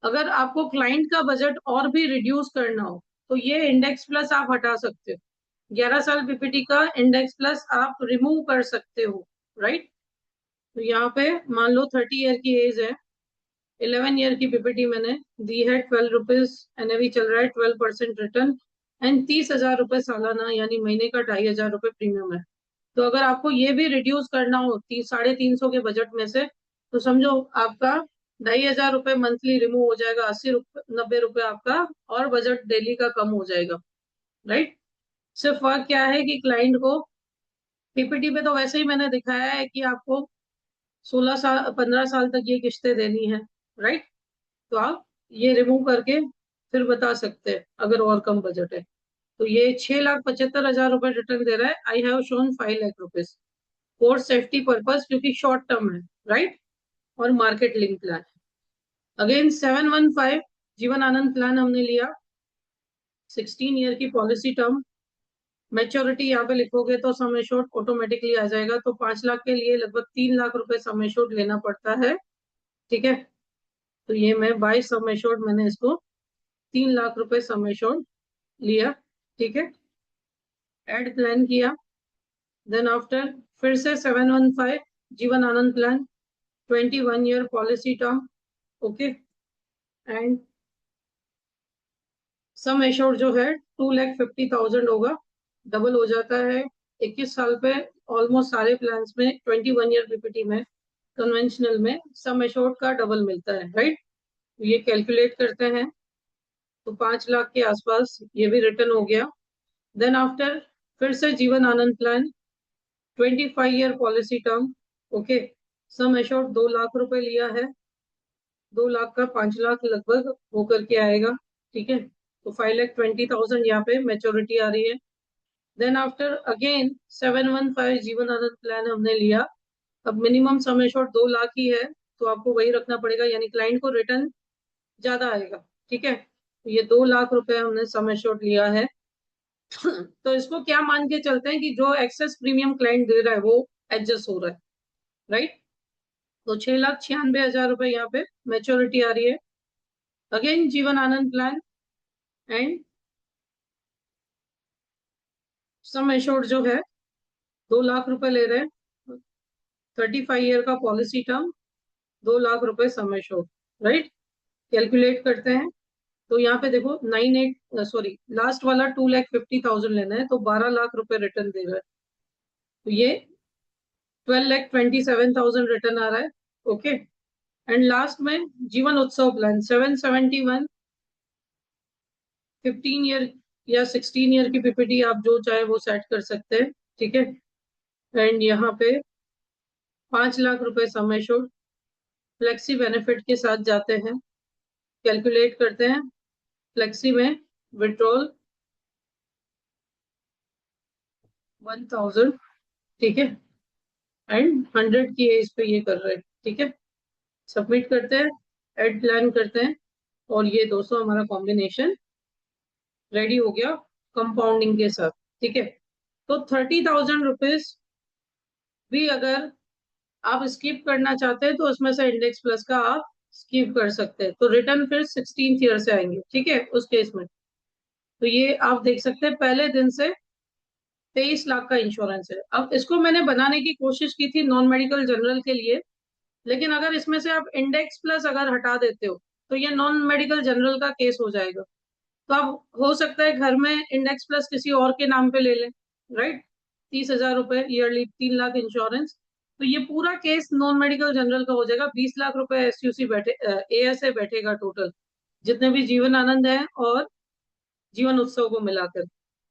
अगर आपको क्लाइंट का बजट और भी रिड्यूस करना हो तो ये इंडेक्स प्लस आप हटा सकते हो। 11 साल पीपीटी का इंडेक्स प्लस आप रिमूव कर सकते हो, राइट। तो यहाँ पे मान लो 30 ईयर की एज है, 11 ईयर की पीपीटी मैंने दी है, 12 रुपीज एनएवी चल रहा है, 12% रिटर्न, एंड 30,000 रुपये सालाना, यानी महीने का 2,500 रुपये प्रीमियम है। तो अगर आपको ये भी रिड्यूस करना हो 350 के बजट में से, तो समझो आपका 2,500 रुपये मंथली रिमूव हो जाएगा, 80-90 रुपये आपका और बजट डेली का कम हो जाएगा, राइट। सिर्फ फर्क क्या है कि क्लाइंट को, पीपीटी पे तो वैसे ही मैंने दिखाया है कि आपको 16 साल 15 साल तक ये किस्तें देनी है, राइट। तो आप ये रिमूव करके फिर बता सकते हैं अगर और कम बजट है। तो ये 6,75,000 रुपये रिटर्न दे रहा है। आई have shown 5 lakh rupees for safety purpose, क्योंकि शॉर्ट टर्म है, राइट, और मार्केट लिंक प्लान है। अगेन 715 जीवन आनंद प्लान हमने लिया, 16 ईयर की पॉलिसी टर्म। मेच्योरिटी यहाँ पे लिखोगे तो सम एश्योर्ड ऑटोमेटिकली आ जाएगा। तो 5 लाख के लिए लगभग 3 लाख रुपए सम एश्योर्ड लेना पड़ता है, ठीक है। तो ये मैं बाय सम एश्योर्ड मैंने इसको 3 लाख रुपए सम एश्योर्ड लिया, ठीक है। एड प्लान किया, देन आफ्टर फिर से 715 Jeevan Anand plan, 21 year policy term, okay. And sum assured जो है 2,50,000 होगा, डबल हो जाता है 21 साल पे। ऑलमोस्ट सारे प्लान्स में 21 ईयर पीपीटी में, कन्वेंशनल में सम एश्योर्ड का डबल मिलता है, राइट। ये कैलकुलेट करते हैं तो 5 लाख के आसपास ये भी रिटर्न हो गया। देन आफ्टर फिर से Jeevan Anand plan, 25 year policy term, okay. Sum assured 2 lakh रुपए लिया है, 2 लाख का 5 लाख लगभग होकर के आएगा, ठीक है। तो 5,20,000 यहाँ पे मेच्योरिटी आ रही है। Then after again 715 Jeevan Anand plan हमने लिया। अब मिनिमम सम एश्योर्ड 2 लाख ही है, तो आपको वही रखना पड़ेगा, यानी क्लाइंट को रिटर्न ज्यादा आएगा, ठीक है। तो ये 2 लाख रुपए हमने सम एश्योर्ड लिया है। तो इसको क्या मान के चलते हैं कि जो एक्सेस प्रीमियम क्लाइंट दे रहा है वो एडजस्ट हो रहा है, राइट। तो 6,96,000 रुपए यहाँ पे मेच्योरिटी आ रही है। अगेन जीवन Anand plan, and sum assured जो है 2 लाख रुपए ले रहे हैं, 35 ईयर का पॉलिसी टर्म, 2 लाख रुपए सम एश्योर्ड, राइट। कैलकुलेट करते हैं तो यहाँ पे देखो 98, लास्ट वाला 2,50,000 लेना है, तो 12 लाख रुपए रिटर्न दे रहा है। तो ये 12,27,000 रिटर्न आ रहा है, ओके। एंड लास्ट में जीवन उत्सव प्लान 771, 15 ईयर या 16 ईयर की पीपीटी, आप जो चाहे वो सेट कर सकते हैं, ठीक है। एंड यहाँ पे 5 लाख रुपए सम एश्योर्ड फ्लेक्सी बेनिफिट के साथ जाते हैं। कैलकुलेट करते हैं, फ्लेक्सी में विड्रॉल 1,000, ठीक है। एंड 100 की एज पे ये कर रहे हैं, ठीक है। सबमिट करते हैं, एड प्लान करते हैं, और ये दोस्तों हमारा कॉम्बिनेशन रेडी हो गया कंपाउंडिंग के साथ, ठीक है। तो 30,000 रुपीज भी अगर आप स्किप करना चाहते हैं तो उसमें से इंडेक्स प्लस का आप स्किप कर सकते हैं, तो रिटर्न फिर 16th ईयर से आएंगे, ठीक है, उस केस में। तो ये आप देख सकते हैं पहले दिन से 23 लाख का इंश्योरेंस है। अब इसको मैंने बनाने की कोशिश की थी नॉन मेडिकल जनरल के लिए, लेकिन अगर इसमें से आप इंडेक्स प्लस अगर हटा देते हो तो ये नॉन मेडिकल जनरल का केस हो जाएगा। तो आप हो सकता है घर में इंडेक्स प्लस किसी और के नाम पे ले लें, राइट। 30,000 रुपए ईयरली, 3 लाख इंश्योरेंस। तो ये पूरा केस नॉन मेडिकल जनरल का हो जाएगा। 20 लाख रुपए एसयूसी बैठे, एएसए बैठेगा टोटल, जितने भी जीवन आनंद है और जीवन उत्सव को मिलाकर,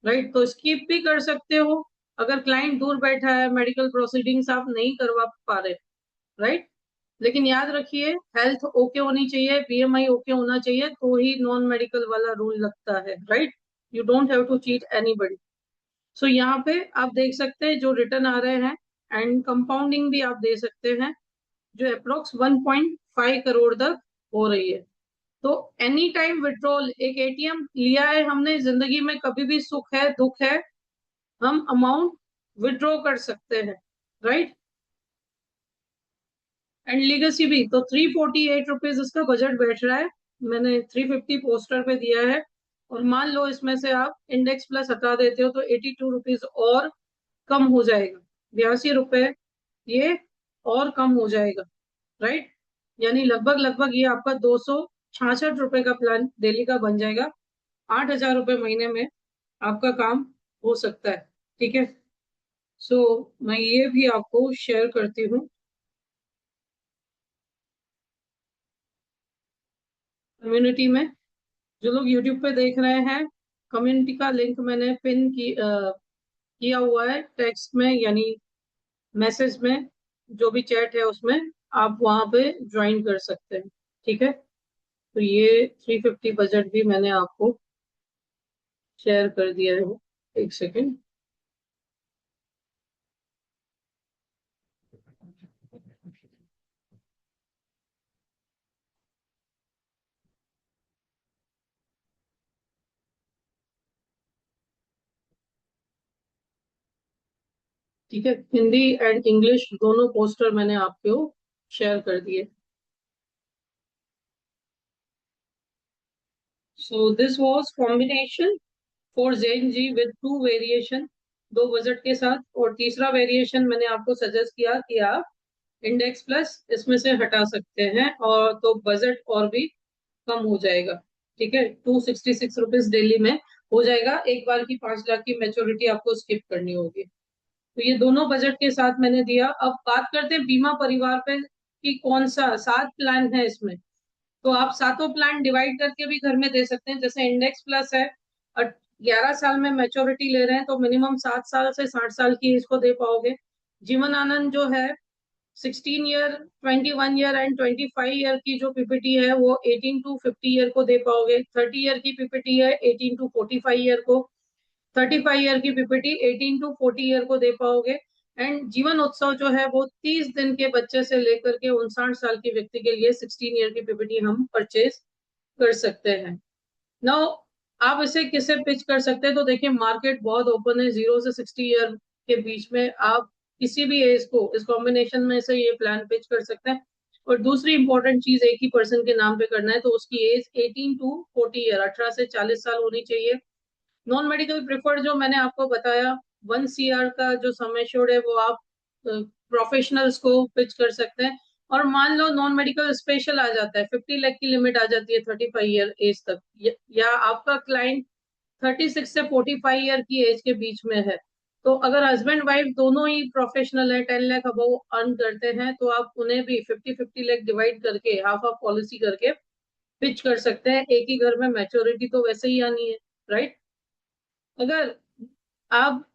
राइट। तो स्किप भी कर सकते हो अगर क्लाइंट दूर बैठा है, मेडिकल प्रोसीडिंग्स आप नहीं करवा पा रहे, राइट। लेकिन याद रखिए हेल्थ ओके होनी चाहिए, बीएमआई ओके होना चाहिए, तो ही नॉन मेडिकल वाला रूल लगता है, right. You don't have to cheat anybody. So यहाँ पे आप देख सकते हैं जो रिटर्न आ रहे हैं, एंड कंपाउंडिंग भी आप दे सकते हैं, जो अप्रोक्स 1.5 करोड़ तक हो रही है। तो एनी टाइम विड्रॉल, एक एटीएम लिया है हमने, जिंदगी में कभी भी सुख है दुख है, हम अमाउंट विड्रॉ कर सकते हैं, राइट। एंड लीगेसी भी, तो 348 रुपीज इसका बजट बैठ रहा है। मैंने 350 पोस्टर पे दिया है, और मान लो इसमें से आप इंडेक्स प्लस हटा देते हो तो 82 रुपीज और कम हो जाएगा, 82 रुपए ये और कम हो जाएगा, राइट। यानी लगभग लगभग ये आपका 266 रुपए का प्लान डेली का बन जाएगा। 8,000 रुपए महीने में आपका काम हो सकता है, ठीक है। सो मैं ये भी आपको शेयर करती हूँ कम्युनिटी में। जो लोग यूट्यूब पे देख रहे हैं, कम्युनिटी का लिंक मैंने पिन किया हुआ है टेक्स्ट में, यानी मैसेज में, जो भी चैट है उसमें आप वहां पे ज्वाइन कर सकते हैं, ठीक है। तो ये 350 बजट भी मैंने आपको शेयर कर दिया है। एक सेकेंड। ठीक है, हिंदी एंड इंग्लिश दोनों पोस्टर मैंने आपको शेयर कर दिए। So this was combination for Gen Z with two variation, दो बजट के साथ। और तीसरा वेरिएशन मैंने आपको सजेस्ट किया कि आप इंडेक्स प्लस इसमें से हटा सकते हैं, और तो बजट और भी कम हो जाएगा, ठीक है। 266 रुपीज डेली में हो जाएगा। एक बार की 5 लाख की मेच्योरिटी आपको स्किप करनी होगी। तो ये दोनों बजट के साथ मैंने दिया। अब बात करते हैं बीमा परिवार पे कि कौन सा 7 प्लान है इसमें। तो आप सातों प्लान डिवाइड करके भी घर में दे सकते हैं। जैसे इंडेक्स प्लस है और 11 साल में मैच्योरिटी ले रहे हैं, तो मिनिमम 7 साल से 60 साल की इसको दे पाओगे। जीवन आनंद जो है 16 ईयर, 21 ईयर एंड 25 ईयर की जो पीपीटी है वो 18 to 50 ईयर को दे पाओगे। 30 ईयर की पीपीटी है 18 to 45 ईयर को। 35 ईयर की पीपीटी 18 to 40 ईयर को दे पाओगे। एंड जीवन उत्सव जो है वो 30 दिन के बच्चे से लेकर के 59 साल के व्यक्ति के लिए 16 ईयर की पीपीटी हम परचेज कर सकते हैं। नाउ आप इसे किसे पिच कर सकते हैं, तो देखिए मार्केट बहुत ओपन है। 0 से 60 ईयर के बीच में आप किसी भी एज को इस कॉम्बिनेशन में से ये प्लान पिच कर सकते हैं। और दूसरी इंपॉर्टेंट चीज, एक ही पर्सन के नाम पे करना है, तो उसकी एज 18 to 40 ईयर, 18 से 40 साल होनी चाहिए। नॉन मेडिकल प्रिफर्ड जो मैंने आपको बताया, 1 CR का जो सम एश्योर्ड है वो आप प्रोफेशनल्स को पिच कर सकते हैं। और मान लो नॉन मेडिकल स्पेशल आ जाता है, 50 लाख की लिमिट आ जाती है 35 ईयर एज तक, या आपका क्लाइंट 36 से 45 ईयर की एज के बीच में है, तो अगर हस्बैंड वाइफ दोनों ही प्रोफेशनल है, 10 लाख अबव अर्न करते हैं, तो आप उन्हें भी 50-50 लाख डिवाइड करके हाफ ऑफ पॉलिसी करके पिच कर सकते हैं। एक ही घर में मैच्योरिटी तो वैसे ही आनी है, राइट। अगर आप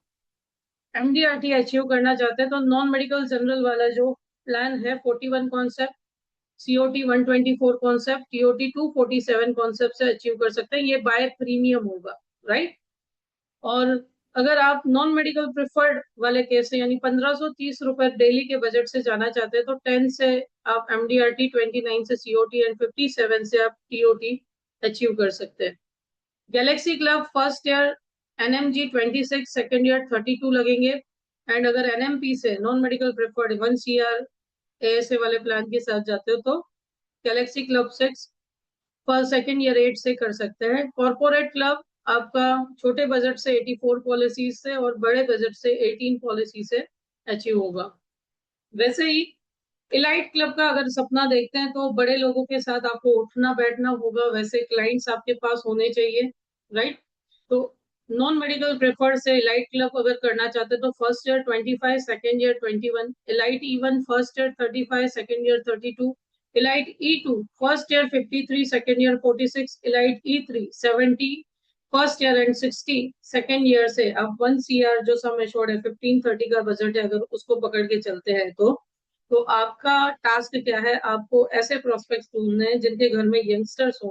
एमडीआरटी अचीव करना चाहते हैं तो नॉन मेडिकल जनरल वाला जो प्लान है 41 concept, COT 124 concept, TOT 247 concept से अचीव कर सकते हैं। ये बाय प्रीमियम होगा, राइट। और अगर आप नॉन मेडिकल प्रिफर्ड वाले केस से, यानी 1530 रुपए डेली के बजट से जाना चाहते हैं, तो 10 से आप एमडीआरटी, 29 से सीओटी एंड 57 से आप टीओटी अचीव कर सकते हैं। Galaxy club first year NMG 26 second year 32 लगेंगे। एंड अगर NMP से non medical preferred 1 CR ASA वाले प्लान के साथ जाते हो तो Galaxy club 6 first second year 8 से कर सकते हैं। कॉर्पोरेट क्लब आपका छोटे बजट से 84 पॉलिसीज से और बड़े बजट से 18 पॉलिसी से अचीव होगा। वैसे ही इलाइट क्लब का अगर सपना देखते हैं तो बड़े लोगों के साथ आपको उठना बैठना होगा, वैसे क्लाइंट्स आपके पास होने चाहिए, राइट। तो नॉन मेडिकल प्रेफर्ड से इलाइट क्लब अगर करना चाहते हैं तो first year 25, second year 21, elite E1 first year 35, second year 32, elite E2 first year 53, second year 46, elite E3 70 first year and 60 second year से। अब 1 CR जो सम एश्योर्ड है 1530 का बजट है, अगर उसको पकड़ के चलते हैं तो आपका टास्क क्या है, आपको ऐसे प्रोस्पेक्ट्स ढूंढने हैं जिनके घर में यंगस्टर्स हो,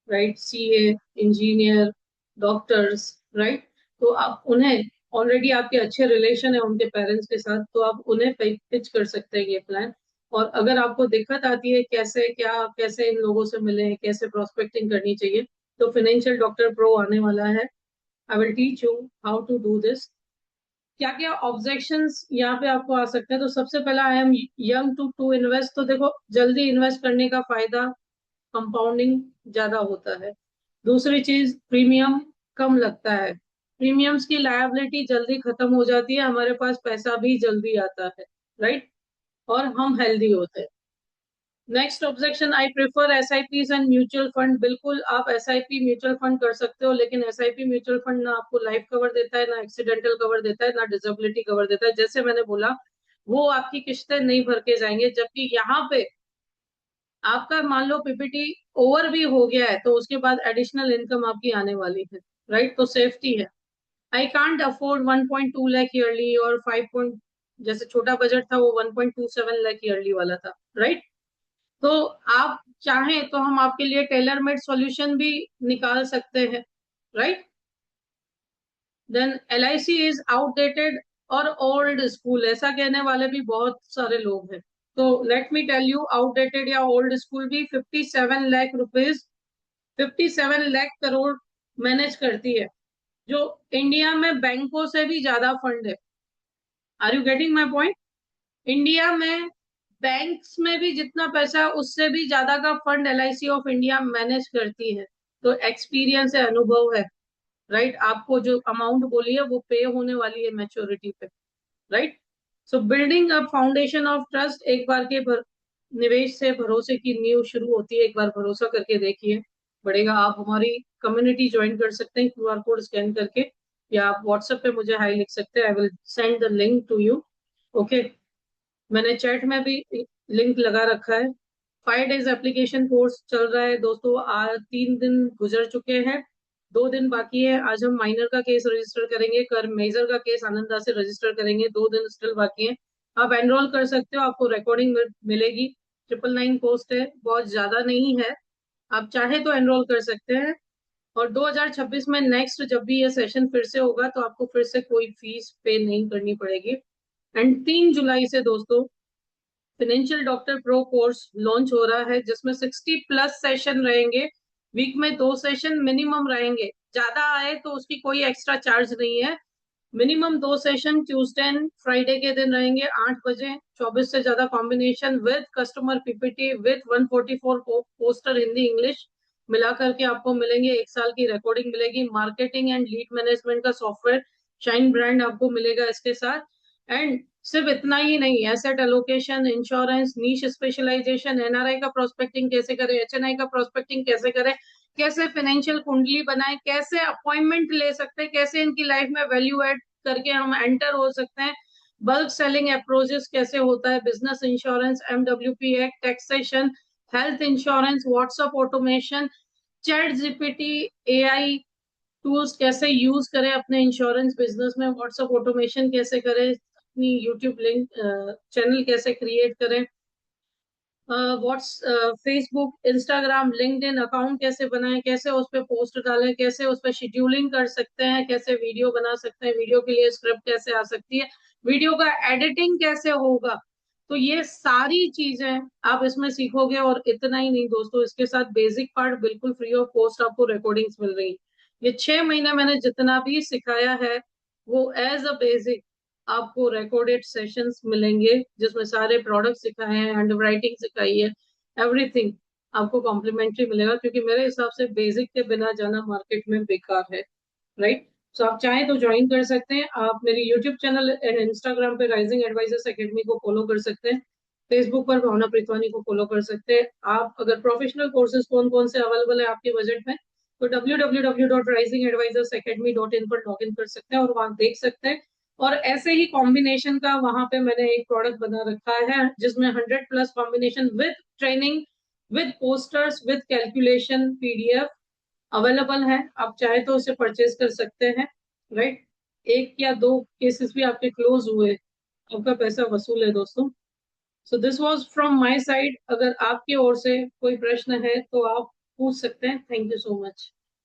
right, CA, engineer, doctors, right. तो आप उन्हें, ऑलरेडी आपके अच्छे रिलेशन है उनके पेरेंट्स के साथ, तो आप उन्हें पिच कर सकते हैं ये प्लान। और अगर आपको दिक्कत आती है कैसे क्या, कैसे इन लोगों से मिले, कैसे प्रोस्पेक्टिंग करनी चाहिए, तो फाइनेंशियल डॉक्टर प्रो आने वाला है। I will teach you how to do this. क्या क्या ऑब्जेक्शंस यहाँ पे आपको आ सकते हैं, तो सबसे पहला I am young to invest. तो देखो, जल्दी इन्वेस्ट करने का फायदा कंपाउंडिंग ज्यादा होता है। दूसरी चीज, प्रीमियम कम लगता है, प्रीमियम्स की लायबिलिटी जल्दी खत्म हो जाती है, हमारे पास पैसा भी जल्दी आता है, राइट, और हम हेल्दी होते हैं। Next objection, I prefer SIPs and mutual fund. बिल्कुल आप SIP म्यूचुअल फंड कर सकते हो, लेकिन SIP म्यूचुअल फंड ना आपको लाइफ कवर देता है, ना एक्सीडेंटल कवर देता है, ना डिसेबिलिटी कवर देता है। जैसे मैंने बोला, वो आपकी किस्तें नहीं भर के जाएंगे, जबकि यहाँ पे आपका मान लो PPT ओवर भी हो गया है तो उसके बाद एडिशनल इनकम आपकी आने वाली है, राइट, तो सेफ्टी है। I can't afford 1.2 lakh yearly और 5 पॉइंट, जैसे छोटा बजट था वो 1.27 लाख ईयरली वाला था, राइट। तो आप चाहें तो हम आपके लिए टेलर मेड सॉल्यूशन भी निकाल सकते हैं, right. Then LIC is outdated और ओल्ड स्कूल, ऐसा कहने वाले भी बहुत सारे लोग हैं। तो let me tell you, outdated या ओल्ड स्कूल भी 57 लाख रुपीज, 57 लाख करोड़ मैनेज करती है, जो इंडिया में बैंकों से भी ज्यादा फंड है। Are you getting my point? India में बैंक्स में भी जितना पैसा है उससे भी ज्यादा का fund LIC of India manage करती है। तो एक्सपीरियंस है, अनुभव है, राइट। आपको जो अमाउंट बोली है वो पे होने वाली है मैच्योरिटी पे, right. So building a foundation of trust, एक बार के निवेश से भरोसे की नींव शुरू होती है। एक बार भरोसा करके देखिए, बढ़ेगा। आप हमारी कम्युनिटी ज्वाइन कर सकते हैं QR कोड स्कैन करके, या आप व्हाट्सएप पे मुझे हाई लिख सकते हैं, I will send the link to you. Okay, मैंने चैट में भी लिंक लगा रखा है। 5 डेज एप्लीकेशन कोर्स चल रहा है दोस्तों, आज 3 दिन गुजर चुके हैं, 2 दिन बाकी है। आज हम माइनर का केस रजिस्टर करेंगे, कल मेजर का केस आनंदा से रजिस्टर करेंगे, 2 दिन स्टिल बाकी है। आप एनरोल कर सकते हो, आपको रिकॉर्डिंग मिलेगी। 999 पोस्ट है, बहुत ज्यादा नहीं है, आप चाहे तो एनरोल कर सकते हैं। और 2026 में नेक्स्ट जब भी ये सेशन फिर से होगा तो आपको फिर से कोई फीस पे नहीं करनी पड़ेगी। एंड 3 जुलाई से दोस्तों financial doctor pro course launch हो रहा है, जिसमें 60+ सेशन रहेंगे, वीक में 2 सेशन मिनिमम रहेंगे। ज्यादा आए तो उसकी कोई एक्स्ट्रा चार्ज नहीं है। Minimum 2 session Tuesday and Friday के दिन रहेंगे, 8 बजे, 24 से ज्यादा combination with customer PPT with 144 poster Hindi English मिला करके आपको मिलेंगे। 1 साल की रिकॉर्डिंग मिलेगी, मार्केटिंग एंड लीड मैनेजमेंट का सॉफ्टवेयर शाइन ब्रांड आपको मिलेगा इसके साथ। एंड सिर्फ इतना ही नहीं, एसेट एलोकेशन, इंश्योरेंस, नीश स्पेशलाइजेशन, NRI का प्रोस्पेक्टिंग कैसे करें, HNI का प्रोस्पेक्टिंग कैसे करें, कैसे फाइनेंशियल कुंडली बनाए, कैसे अपॉइंटमेंट ले सकते हैं, कैसे इनकी लाइफ में वैल्यू एड करके हम एंटर हो सकते हैं, बल्क सेलिंग अप्रोचेस कैसे होता है, business insurance, MWP act, taxation, health insurance, WhatsApp automation, chat GPT, AI tools कैसे यूज करें अपने इंश्योरेंस बिजनेस में, व्हाट्सएप ऑटोमेशन कैसे करें, अपनी यूट्यूब लिंक चैनल कैसे क्रिएट करें, what's Facebook, Instagram, LinkedIn account कैसे बनाएं, कैसे उस पर पोस्ट डालें, कैसे उस पर शेड्यूलिंग कर सकते हैं, कैसे वीडियो बना सकते हैं, वीडियो के लिए स्क्रिप्ट कैसे आ सकती है, वीडियो का एडिटिंग कैसे होगा। तो ये सारी चीजें आप इसमें सीखोगे। और इतना ही नहीं दोस्तों, इसके साथ बेसिक पार्ट बिल्कुल फ्री ऑफ कॉस्ट आपको रिकॉर्डिंग्स मिल रही, ये 6 महीने मैंने जितना भी सिखाया है वो एज अ बेसिक आपको रिकॉर्डेड सेशंस मिलेंगे, जिसमें सारे प्रोडक्ट सिखाए हैं, अंडर राइटिंग सिखाई है, एवरीथिंग आपको कॉम्प्लीमेंट्री मिलेगा, क्योंकि मेरे हिसाब से बेसिक के बिना जाना मार्केट में बेकार है। राइट। सो आप चाहें तो ज्वाइन कर सकते हैं। आप मेरी यूट्यूब चैनल एंड इंस्टाग्राम पे राइजिंग एडवाइजर्स एकेडमी को फॉलो कर सकते हैं। फेसबुक पर भावना प्रीतवानी को फॉलो कर सकते हैं। आप अगर प्रोफेशनल कोर्सेज कौन कौन से अवेलेबल है आपके बजट में, तो www.risingadvisorsacademy.in पर लॉग इन कर सकते हैं और वहां देख सकते हैं। और ऐसे ही कॉम्बिनेशन का वहां पे मैंने एक प्रोडक्ट बना रखा है जिसमें 100+ combination with training, with posters, with calculation PDF available है। आप चाहे तो उसे परचेज कर सकते हैं। राइट। एक या दो केसेस भी आपके क्लोज हुए, आपका पैसा वसूल है दोस्तों। सो this was from my side. अगर आपकी ओर से कोई प्रश्न है तो आप पूछ सकते हैं। Thank you so much.